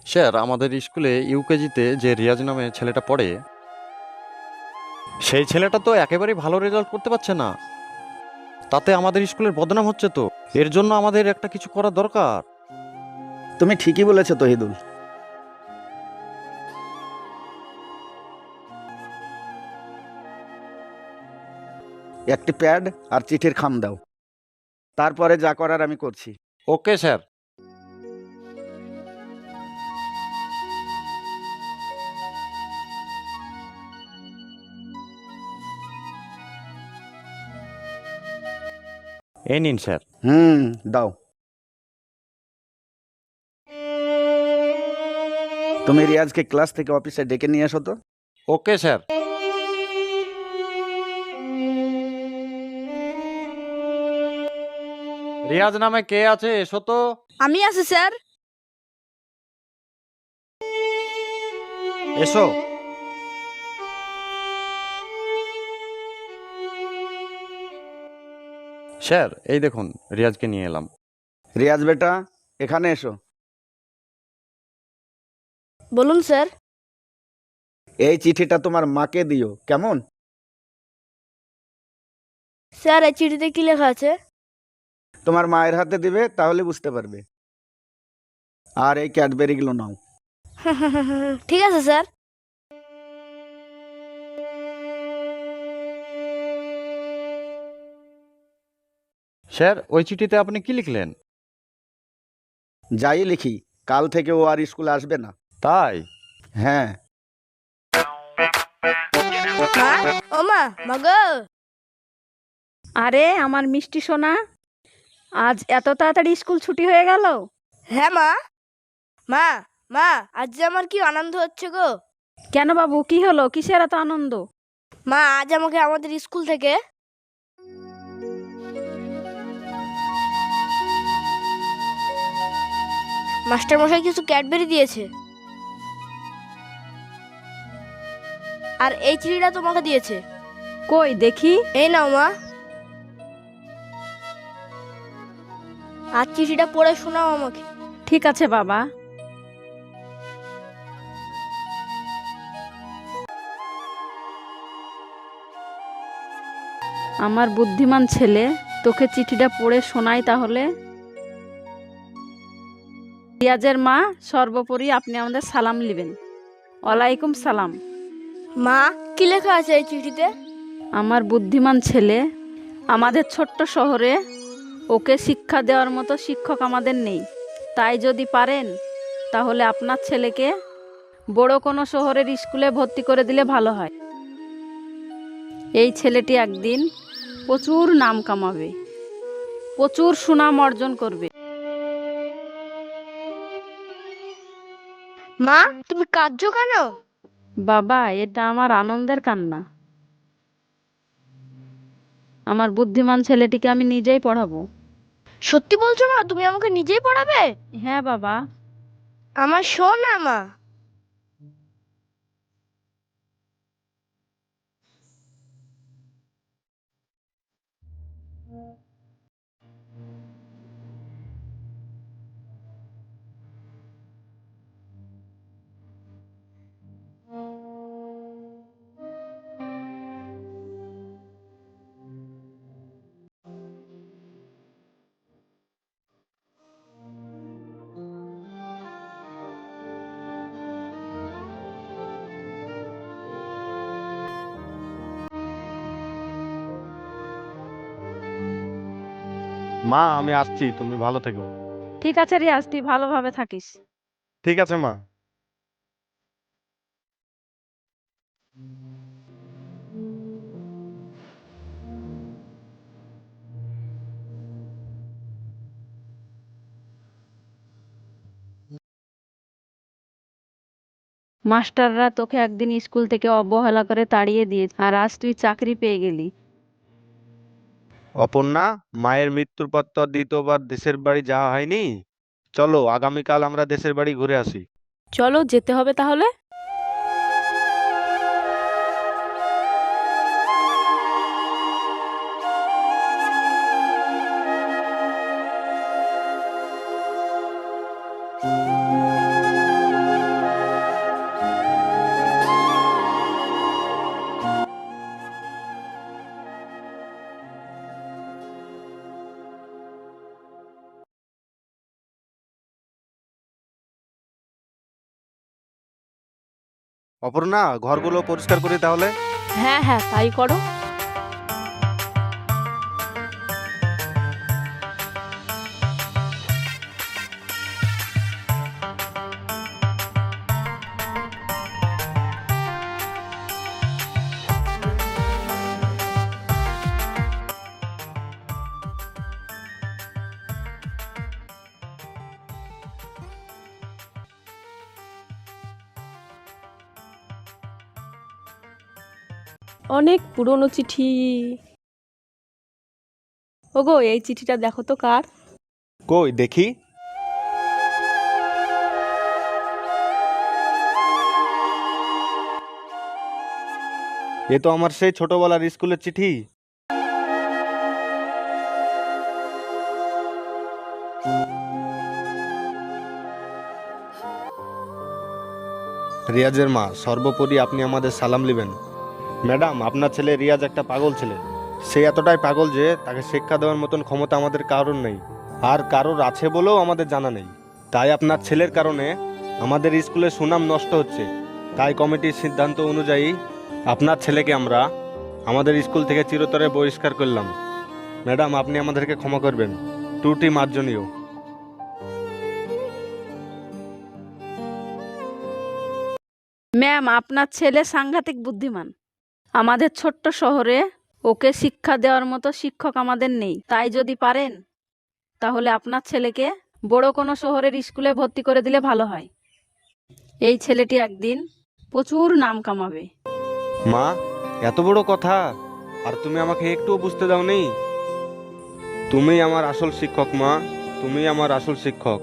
Sir, আমাদের স্কুলে ইউকেজিতে যে রিয়াজ নামে ছেলেটা পড়ে, সেই ছেলেটা তো একেবারেই ভালো রেজাল্ট করতে পারছে না। তাতে আমাদের স্কুলের বদনাম হচ্ছে তো। এর জন্য আমাদের একটা কিছু করা দরকার। তুমি ঠিকই বলেছো তহিদুল। একটি প্যাড আর চিঠির খাম দাও, তারপরে যা করার আমি করছি। Okay sir. এই নিন স্যার। দাও। তুমি রিয়াজকে ক্লাস থেকে অফিসে ডেকে নিয়ে এসো তো। Okay sir. রিয়াজ নামে কে আছে, এসো তো। আমি আছি স্যার। এসো। স্যার, এই দেখুন, রিয়াজকে নিয়ে এলাম। রিয়াজ বেটা, এখানে এসো। বলুন স্যার। এই চিঠিটা তোমার মাকে দিও, কেমন? স্যার, এই চিঠিতে কি লেখা আছে? তোমার মায়ের হাতে দিবে, তাহলে বুঝতে পারবে। আর এই ক্যাডবেরিগুলো নাও। ঠিক আছে স্যার। স্যার, ওই চিঠিতে আপনি কি লিখলেন? যাই লিখি, কাল থেকে ও আর স্কুলে আসবে না। তাই? হ্যাঁ। মা, ও মা, মা গো। আরে আমার মিষ্টি সোনা, আজ এত তাড়াতাড়ি স্কুল ছুটি হয়ে গেল? হ্যাঁ মা। মা, মা, আজ যে আমার কি আনন্দ হচ্ছে গো। কেন বাবু, কি হলো? কিসের এত আনন্দ? মা, আজ আমাকে আমাদের স্কুল থেকে মাস্টার মশাই কিছু ক্যাডবেরি দিয়েছে। আর এই চিঠিটা তোমাকে দিয়েছে। কই দেখি। এই নাও মা। আর চিঠিটা পড়ে শোনাও আমাকে। ঠিক আছে বাবা। আমার বুদ্ধিমান ছেলে, তোকে চিঠিটা পড়ে শোনাই তাহলে। রিয়াজের মা, সর্বোপরি আপনি আমাদের সালাম নেবেন। ওয়ালাইকুম সালাম। মা, কি লেখা আছে এই চিঠিতে? আমার বুদ্ধিমান ছেলে, আমাদের ছোট্ট শহরে ওকে শিক্ষা দেওয়ার মতো শিক্ষক আমাদের নেই। তাই যদি পারেন তাহলে আপনার ছেলেকে বড় কোনো শহরের স্কুলে ভর্তি করে দিলে ভালো হয়। এই ছেলেটি একদিন প্রচুর নাম কামাবে, প্রচুর সুনাম অর্জন করবে। মা, তুমি কাঁদছো কেন? বাবা, এটা আমার আনন্দের কান্না। আমার বুদ্ধিমান ছেলেটিকে আমি নিজেই পড়াবো। সত্যি বলছো মা? তুমি আমাকে নিজেই পড়াবে? হ্যাঁ বাবা। আমার সোনা মা। মা, আমি আসছি, তুমি ভালো থেকো। ঠিক আছে রিয়াজ, তুই ভালোভাবে থাকিস। ঠিক আছে মা। মাস্টাররা তোকে একদিন স্কুল থেকে অবহেলা করে তাড়িয়ে দিয়েছে, আর আজ তুই চাকরি পেয়ে গেলি। অপর্ণা, মায়ের মৃত্যুর পর তো আর দ্বিতীয়বার দেশের বাড়ি যাওয়া হয়নি। চলো আগামীকাল আমরা দেশের বাড়ি ঘুরে আসি। চলো, যেতে হবে তাহলে। অপর্ণা, ঘরগুলো পরিষ্কার করি তাহলে। হ্যাঁ হ্যাঁ, তাই করো। অনেক পুরনো চিঠি। ওগো, এই চিঠিটা দেখো তো কার। কই দেখি। এ তো আমার সেই ছোটবেলার স্কুলের চিঠি। রিয়াজের মা, সর্বোপরি আপনি আমাদের সালাম নেবেন। ম্যাডাম, আপনার ছেলে রিয়াজ একটা পাগল ছেলে। সে এতটাই পাগল যে তাকে শিক্ষা দেওয়ার মতন ক্ষমতা আমাদের কারোর নেই, আর কারোর আছে বলেও আমাদের জানা নেই। তাই আপনার ছেলের কারণে আমাদের স্কুলের সুনাম নষ্ট হচ্ছে। তাই কমিটির সিদ্ধান্ত অনুযায়ী আপনার ছেলেকে আমরা আমাদের স্কুল থেকে চিরতরে বহিষ্কার করলাম। ম্যাডাম, আপনি আমাদেরকে ক্ষমা করবেন, ত্রুটি মার্জনীয়। ম্যাম, আপনার ছেলে সাংঘাতিক বুদ্ধিমান। আমাদের ছোট্ট শহরে ওকে শিক্ষা দেওয়ার মতো শিক্ষক আমাদের নেই। তাই যদি পারেন তাহলে আপনার ছেলেকে বড় কোনো শহরের স্কুলে ভর্তি করে দিলে ভালো হয়। এই ছেলেটি একদিন প্রচুর নাম কামাবে। মা, এত বড় কথা, আর তুমি আমাকে একটুও বুঝতে দাওনি। তুমি আমার আসল শিক্ষক মা, তুমি আমার আসল শিক্ষক।